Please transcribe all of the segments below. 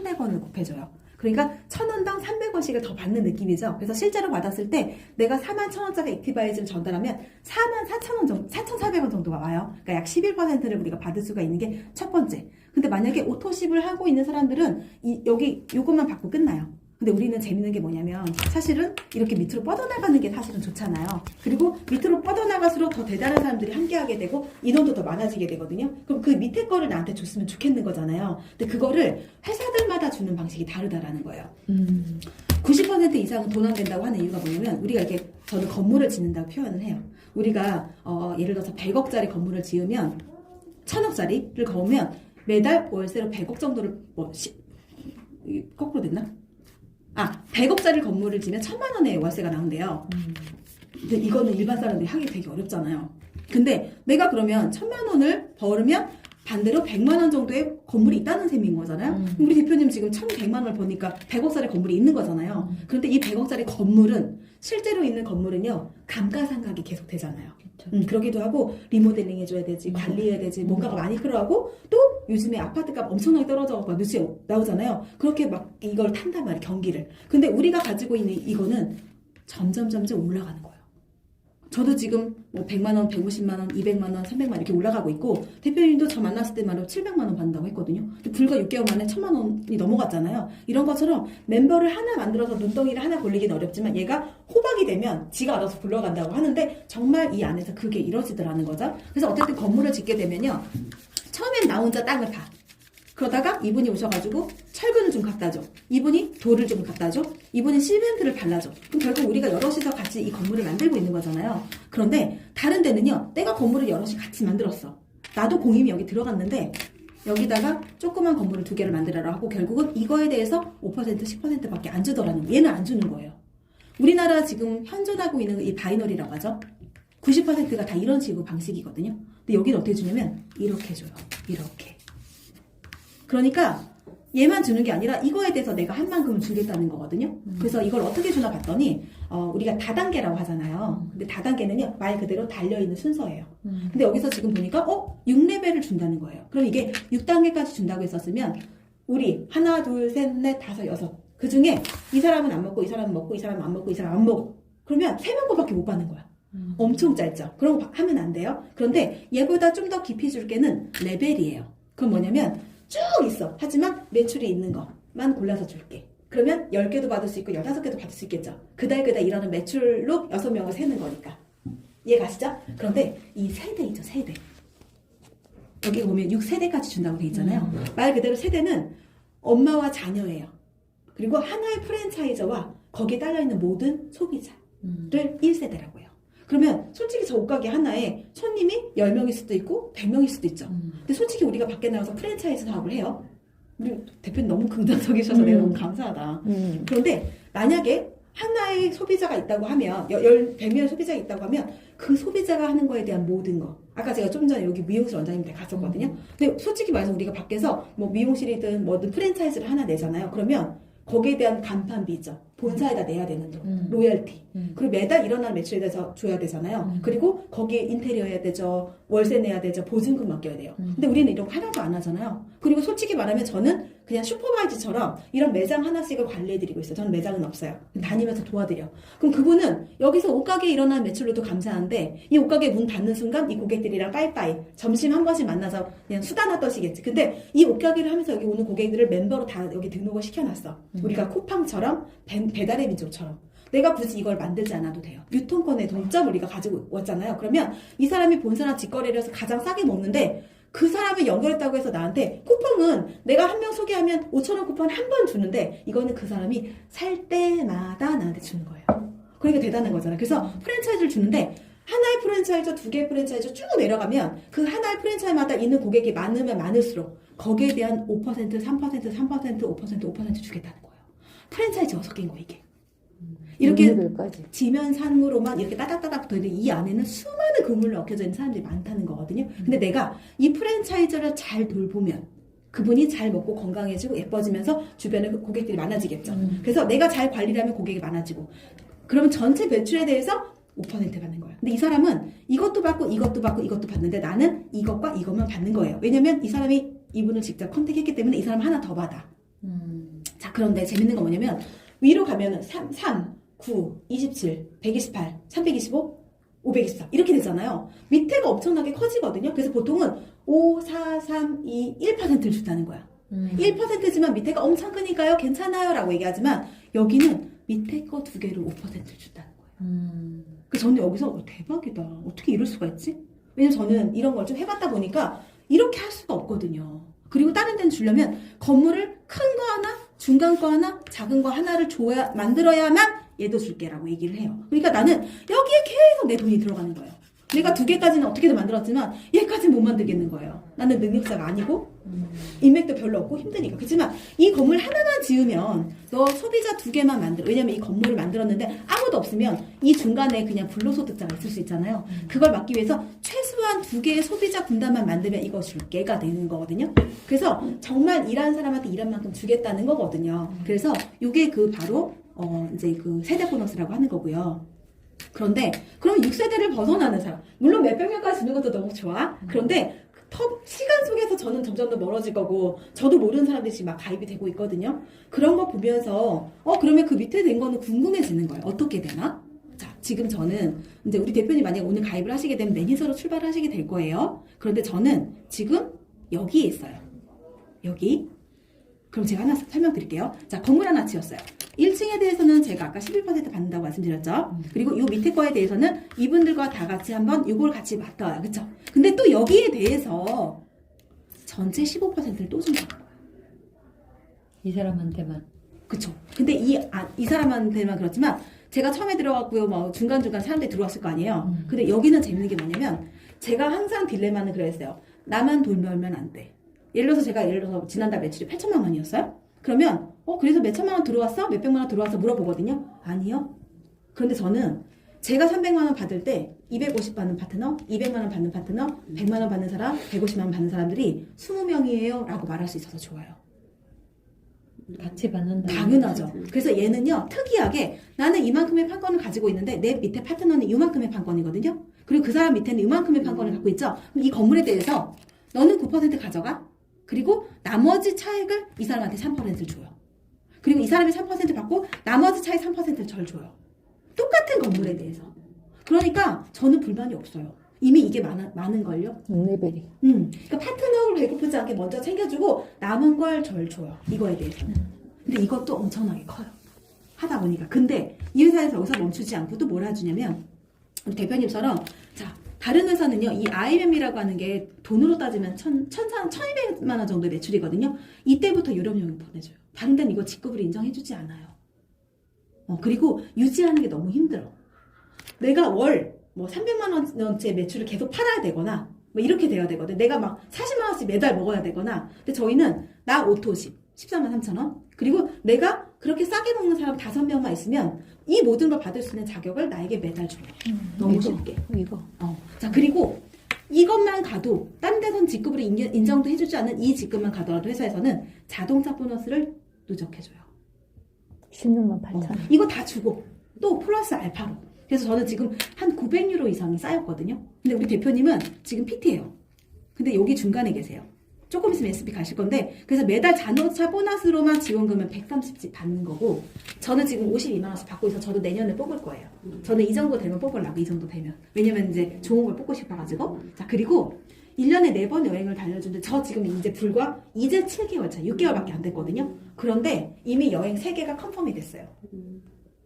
300원을 곱해줘요. 그러니까 1,000원당 300원씩을 더 받는 느낌이죠. 그래서 실제로 받았을 때 내가 41,000원짜리 액티바이즈를 전달하면 44,000원 정도, 4,400원 정도가 와요. 그러니까 약 11%를 우리가 받을 수가 있는 게 첫 번째. 근데 만약에 오토십을 하고 있는 사람들은 여기 요것만 받고 끝나요. 근데 우리는 재밌는 게 뭐냐면 사실은 이렇게 밑으로 뻗어나가는 게 사실은 좋잖아요. 그리고 밑으로 뻗어나갈수록 더 대단한 사람들이 함께하게 되고 인원도 더 많아지게 되거든요. 그럼 그 밑에 거를 나한테 줬으면 좋겠는 거잖아요. 근데 그거를 회사들마다 주는 방식이 다르다라는 거예요. 90% 이상은 돈 안 된다고 하는 이유가 뭐냐면 우리가 이렇게 저는 건물을 짓는다고 표현을 해요. 우리가 예를 들어서 100억짜리 건물을 지으면 1,000억짜리를 거우면 매달 월세로 100억 정도를 거꾸로 됐나? 100억짜리 건물을 지면 1,000만 원의 월세가 나온대요. 근데 이거는 일반 사람들이 하기 되게 어렵잖아요. 근데 내가 그러면 1,000만 원을 벌으면 반대로 100만 원 정도의 건물이 있다는 셈인 거잖아요. 우리 대표님 지금 1,100만 원을 버니까 100억짜리 건물이 있는 거잖아요. 그런데 이 100억짜리 건물은 실제로 있는 건물은요. 감가상각이 계속 되잖아요. 그러기도 하고 리모델링 해줘야 되지, 관리해야 되지, 뭔가가 많이 필요하고 또 요즘에 아파트값 엄청나게 떨어져 막 뉴스에 나오잖아요. 그렇게 막 이걸 탄단 말이에요. 경기를. 근데 우리가 가지고 있는 이거는 점점 올라가는 거예요. 저도 지금 뭐 100만 원, 150만 원, 200만 원, 300만 원 이렇게 올라가고 있고 대표님도 저 만났을 때만 700만 원 받는다고 했거든요. 근데 불과 6개월 만에 1,000만 원이 넘어갔잖아요. 이런 것처럼 멤버를 하나 만들어서 눈덩이를 하나 걸리긴 어렵지만 얘가 호박이 되면 지가 알아서 굴러간다고 하는데 정말 이 안에서 그게 이루어지더라는 거죠. 그래서 어쨌든 건물을 짓게 되면요. 처음엔 나 혼자 땅을 파. 그러다가 이분이 오셔가지고 철근을 좀 갖다 줘. 이분이 돌을 좀 갖다 줘. 이분이 시멘트를 발라줘. 그럼 결국 우리가 여럿이서 같이 이 건물을 만들고 있는 거잖아요. 그런데 다른 데는요. 내가 건물을 여럿이 같이 만들었어. 나도 공임이 여기 들어갔는데 여기다가 조그만 건물을 2개를 만들어라 하고 결국은 이거에 대해서 5% 10%밖에 안 주더라는 거예요. 얘는 안 주는 거예요. 우리나라 지금 현존하고 있는 이 바이너리라고 하죠. 90%가 다 이런 식으로 방식이거든요. 근데 여기는 어떻게 주냐면 이렇게 줘요. 이렇게. 그러니까 얘만 주는 게 아니라 이거에 대해서 내가 한 만큼을 주겠다는 거거든요. 그래서 이걸 어떻게 주나 봤더니 우리가 다단계라고 하잖아요. 근데 다단계는요 말 그대로 달려있는 순서예요. 근데 여기서 지금 보니까 6레벨을 준다는 거예요. 그럼 이게 6단계까지 준다고 했었으면 우리 하나 둘 셋 넷 다섯 여섯 그 중에 이 사람은 안 먹고 이 사람은 먹고 이 사람은 안 먹고 이 사람은 안 먹어. 그러면 3명 거밖에 못 받는 거야. 엄청 짧죠. 그런 거 하면 안 돼요. 그런데 얘보다 좀 더 깊이 줄 게는 레벨이에요. 그건 뭐냐면 쭉 있어. 하지만 매출이 있는 것만 골라서 줄게. 그러면 10개도 받을 수 있고 15개도 받을 수 있겠죠. 그달 이러는 매출로 6명을 세는 거니까. 이해 가시죠? 그런데 이 세대이죠. 세대. 여기 보면 6세대까지 준다고 돼 있잖아요. 말 그대로 세대는 엄마와 자녀예요. 그리고 하나의 프랜차이저와 거기에 딸려있는 모든 소비자를 1세대라고 해요. 그러면 솔직히 저 옷가게 하나에 손님이 10명일 수도 있고 100명일 수도 있죠. 근데 솔직히 우리가 밖에 나가서 프랜차이즈 사업을 해요. 우리 대표님 너무 긍정적이셔서 내가 너무 감사하다. 그런데 만약에 하나의 소비자가 있다고 하면 100명의 소비자가 있다고 하면 그 소비자가 하는 거에 대한 모든 거 아까 제가 좀 전에 여기 미용실 원장님한테 갔었거든요. 근데 솔직히 말해서 우리가 밖에서 뭐 미용실이든 뭐든 프랜차이즈를 하나 내잖아요. 그러면 거기에 대한 간판비 있죠. 본사에다 내야 되는 돈, 로열티. 그리고 매달 일어나는 매출에 대해서 줘야 되잖아요. 그리고 거기에 인테리어 해야 되죠. 월세 내야 되죠. 보증금 맡겨야 돼요. 근데 우리는 이런 거 하나도 안 하잖아요. 그리고 솔직히 말하면 저는 그냥 슈퍼바이저처럼 이런 매장 하나씩을 관리해드리고 있어요. 저는 매장은 없어요. 다니면서 도와드려. 그럼 그분은 여기서 옷가게에 일어나는 매출로도 감사한데 이 옷가게 문 닫는 순간 이 고객들이랑 빠이빠이 점심 한 번씩 만나서 그냥 수다나 떠시겠지. 근데 이 옷가게를 하면서 여기 오는 고객들을 멤버로 다 여기 등록을 시켜놨어. 우리가 쿠팡처럼 배달의 민족처럼. 내가 굳이 이걸 만들지 않아도 돼요. 유통권의 동점을 우리가 가지고 왔잖아요. 그러면 이 사람이 본사나 직거래를 해서 가장 싸게 먹는데 그 사람을 연결했다고 해서 나한테 쿠폰은 내가 한 명 소개하면 5,000원 쿠폰 한 번 주는데 이거는 그 사람이 살 때마다 나한테 주는 거예요. 그러니까 대단한 거잖아요. 그래서 프랜차이즈를 주는데 하나의 프랜차이즈, 2개의 프랜차이즈 쭉 내려가면 그 하나의 프랜차이즈마다 있는 고객이 많으면 많을수록 거기에 대한 5%, 3%, 3%, 5% 주겠다는 거예요. 프랜차이즈 6개인 거 이게. 이렇게 지면상으로만 이렇게 따닥따닥 붙어있는데 이 안에는 수많은 그물로 얽혀져 있는 사람들이 많다는 거거든요. 근데 내가 이 프랜차이즈를 잘 돌보면 그분이 잘 먹고 건강해지고 예뻐지면서 주변에 고객들이 많아지겠죠. 그래서 내가 잘 관리를 하면 고객이 많아지고 그러면 전체 매출에 대해서 5% 받는 거예요. 근데 이 사람은 이것도 받고 이것도 받고 이것도 받는데 나는 이것과 이것만 받는 거예요. 왜냐면 이 사람이 이분을 직접 컨택했기 때문에 이 사람 하나 더 받아. 자, 그런데 재밌는 건 뭐냐면 위로 가면은 3, 9, 27, 128, 325, 524 이렇게 되잖아요. 밑에가 엄청나게 커지거든요. 그래서 보통은 5, 4, 3, 2, 1%를 준다는 거야. 1%지만 밑에가 엄청 크니까요. 괜찮아요 라고 얘기하지만 여기는 밑에 거 두 개를 5%를 준다는 거예요. 그래서 저는 여기서 대박이다. 어떻게 이럴 수가 있지? 왜냐면 저는 이런 걸 좀 해봤다 보니까 이렇게 할 수가 없거든요. 그리고 다른 데는 주려면 건물을 큰 거 하나, 중간 거 하나, 작은 거 하나를 만들어야만 얘도 줄게라고 얘기를 해요. 그러니까 나는 여기에 계속 내 돈이 들어가는 거예요. 내가 두 개까지는 어떻게든 만들었지만 얘까지는 못 만들겠는 거예요. 나는 능력자가 아니고 인맥도 별로 없고 힘드니까. 그렇지만 이 건물 하나만 지으면 너 소비자 두 개만 만들어. 왜냐면 이 건물을 만들었는데 아무도 없으면 이 중간에 그냥 불로소득자가 있을 수 있잖아요. 그걸 막기 위해서 최소한 두 개의 소비자 군단만 만들면 이거 줄게가 되는 거거든요. 그래서 정말 일하는 사람한테 일한 만큼 주겠다는 거거든요. 그래서 이게 그 바로 이제 그 세대 보너스라고 하는 거고요. 그런데 그럼 6세대를 벗어나는 사람, 물론 몇백 명까지 주는 것도 너무 좋아. 그런데 시간 속에서 저는 점점 더 멀어질 거고 저도 모르는 사람들이 지금 막 가입이 되고 있거든요. 그런 거 보면서 그러면 그 밑에 된 거는 궁금해지는 거예요. 어떻게 되나? 자, 지금 저는 이제 우리 대표님 만약에 오늘 가입을 하시게 되면 매니저로 출발을 하시게 될 거예요. 그런데 저는 지금 여기에 있어요. 여기. 그럼 제가 하나 설명드릴게요. 자, 건물 하나 지었어요. 1층에 대해서는 제가 아까 11% 받는다고 말씀드렸죠. 그리고 이 밑에 거에 대해서는 이분들과 다 같이 한번 이걸 같이 맡아요. 그쵸? 근데 또 여기에 대해서 전체 15%를 또 준다는 거예요. 이 사람한테만. 그쵸? 근데 이 사람한테만 그렇지만 제가 처음에 들어갔고요. 뭐 중간중간 사람들이 들어왔을 거 아니에요. 근데 여기는 재밌는 게 뭐냐면 제가 항상 딜레마는 그랬어요. 나만 돈 벌면 안 돼. 예를 들어서 지난달 매출이 8천만 원이었어요? 그러면 그래서 몇 천만 원 들어왔어? 몇 백만 원 들어왔어? 물어보거든요. 아니요. 그런데 저는 제가 300만 원 받을 때 250 받는 파트너, 200만 원 받는 파트너, 100만 원 받는 사람, 150만 원 받는 사람들이 20명이에요 라고 말할 수 있어서 좋아요. 같이 받는다. 당연하죠. 그래서 얘는요, 특이하게 나는 이만큼의 판권을 가지고 있는데 내 밑에 파트너는 이만큼의 판권이거든요. 그리고 그 사람 밑에는 이만큼의 판권을 갖고 있죠. 그럼 이 건물에 대해서 너는 9% 가져가. 그리고 나머지 차액을 이 사람한테 3%를 줘요. 그리고 이 사람이 3% 받고 나머지 차액 3%를 절 줘요. 똑같은 건물에 대해서. 그러니까 저는 불만이 없어요. 이미 이게 많은걸요. 레벨이. 그러니까 파트너를 배고프지 않게 먼저 챙겨주고 남은 걸 절 줘요. 이거에 대해서는. 근데 이것도 엄청나게 커요. 하다 보니까. 근데 이 회사에서 여기서 멈추지 않고 또 뭘 해주냐면 우리 대표님처럼 자 다른 회사는요, 이 IMM이라고 하는 게 돈으로 따지면 1,200만 원 정도의 매출이거든요. 이때부터 유럽여행 보내줘요. 다른 데는 이거 직급을 인정해주지 않아요. 그리고 유지하는 게 너무 힘들어. 내가 월 300만 원짜리 매출을 계속 팔아야 되거나, 이렇게 돼야 되거든. 내가 막 40만 원씩 매달 먹어야 되거나. 근데 저희는 나 오토십 14만 3천 원. 그리고 내가 그렇게 싸게 먹는 사람 5명만 있으면 이 모든 걸 받을 수 있는 자격을 나에게 매달 줘요. 너무 쉽게. 이거. 자, 그리고 이것만 가도 딴 데선 직급으로 인정도 해주지 않는 이 직급만 가더라도 회사에서는 자동차 보너스를 누적해줘요. 16만 8천 원. 이거 다 주고 또 플러스 알파로. 그래서 저는 지금 한 900유로 이상이 쌓였거든요. 근데 우리 대표님은 지금 PT예요. 근데 여기 중간에 계세요. 조금 있으면 SP 가실 건데, 그래서 매달 자동차 보너스로만 지원금을 130씩 받는 거고, 저는 지금 52만 원씩 받고 있어서 저도 내년에 뽑을 거예요. 저는 이 정도 되면 뽑으려고, 이 정도 되면. 왜냐면 이제 좋은 걸 뽑고 싶어가지고. 자, 그리고 1년에 4번 여행을 다녀주는데, 저 지금 이제 7개월 차, 6개월밖에 안 됐거든요. 그런데 이미 여행 3개가 컨펌이 됐어요.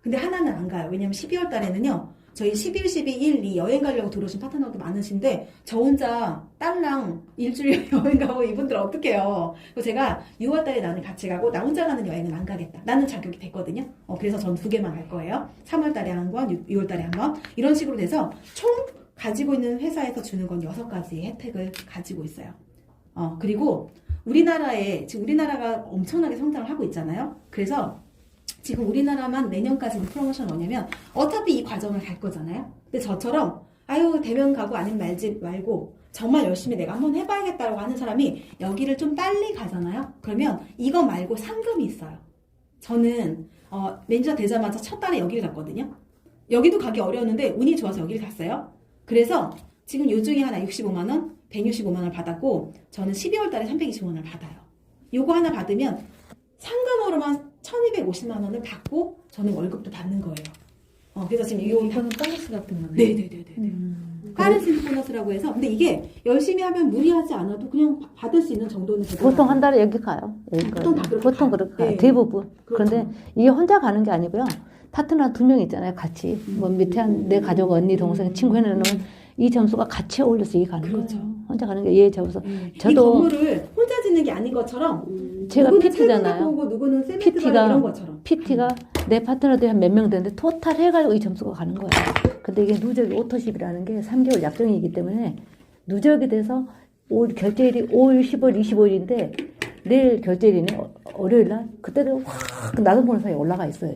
근데 하나는 안 가요. 왜냐면 12월 달에는요, 저희 11, 12, 1, 2 여행 가려고 들어오신 파트너도 많으신데 저 혼자 딸랑 일주일 여행 가고 이분들 어떡해요. 그래서 제가 6월 달에 나는 같이 가고 나 혼자 가는 여행은 안 가겠다. 나는 자격이 됐거든요. 그래서 전 2개만 갈 거예요. 3월 달에 한 번, 6월 달에 한 번. 이런 식으로 돼서 총 가지고 있는 회사에서 주는 건 6가지의 혜택을 가지고 있어요. 그리고 지금 우리나라가 엄청나게 성장을 하고 있잖아요. 그래서 지금 우리나라만 내년까지는 프로모션 뭐냐면 어차피 이 과정을 갈 거잖아요. 근데 저처럼 대면 가고 아니면 말지 말고 정말 열심히 내가 한번 해봐야겠다고 하는 사람이 여기를 좀 빨리 가잖아요. 그러면 이거 말고 상금이 있어요. 저는 매니저 되자마자 첫 달에 여기를 갔거든요. 여기도 가기 어려웠는데 운이 좋아서 여기를 갔어요. 그래서 지금 요 중에 하나 65만 원, 165만 원을 받았고 저는 12월 달에 325만 원을 받아요. 요거 하나 받으면 상금으로만 1,250만 원을 받고 저는 월급도 받는 거예요. 그래서 지금 이거 이거는 보너스 같은 거네. 네네네네. 파렌시 보너스라고 해서 근데 이게 열심히 하면 무리하지 않아도 그냥 받을 수 있는 정도는 되더라고요. 보통 한 달에 여기 가요. 여기 보통 다 그렇게 보통 가요. 그렇게 가요. 네. 대부분. 그렇죠. 그런데 이게 혼자 가는 게 아니고요. 파트너 2명 있잖아요. 같이. 뭐 밑에 한 내 가족, 언니, 동생, 친구 해놓으면 이 점수가 같이 어울려서 이게 가는 그렇죠. 거예요. 혼자 가는 게 얘 점수. 이 저도 건물을 혼자 짓는 게 아닌 것처럼 제가 누구는 PT잖아요. 철근을 보고 누구는 세멘트 PT 가 이런 것처럼. PT가 내 파트너들이 한 몇 명 되는데 토탈 해가지고 이 점수가 가는 거예요. 근데 이게 누적이 오토십이라는 게 3개월 약정이기 때문에 누적이 돼서 올 결제일이 5일, 15일, 25일인데 내일 결제일이네. 월요일 날 그때도 확 나도 모르는 사이에 올라가 있어요.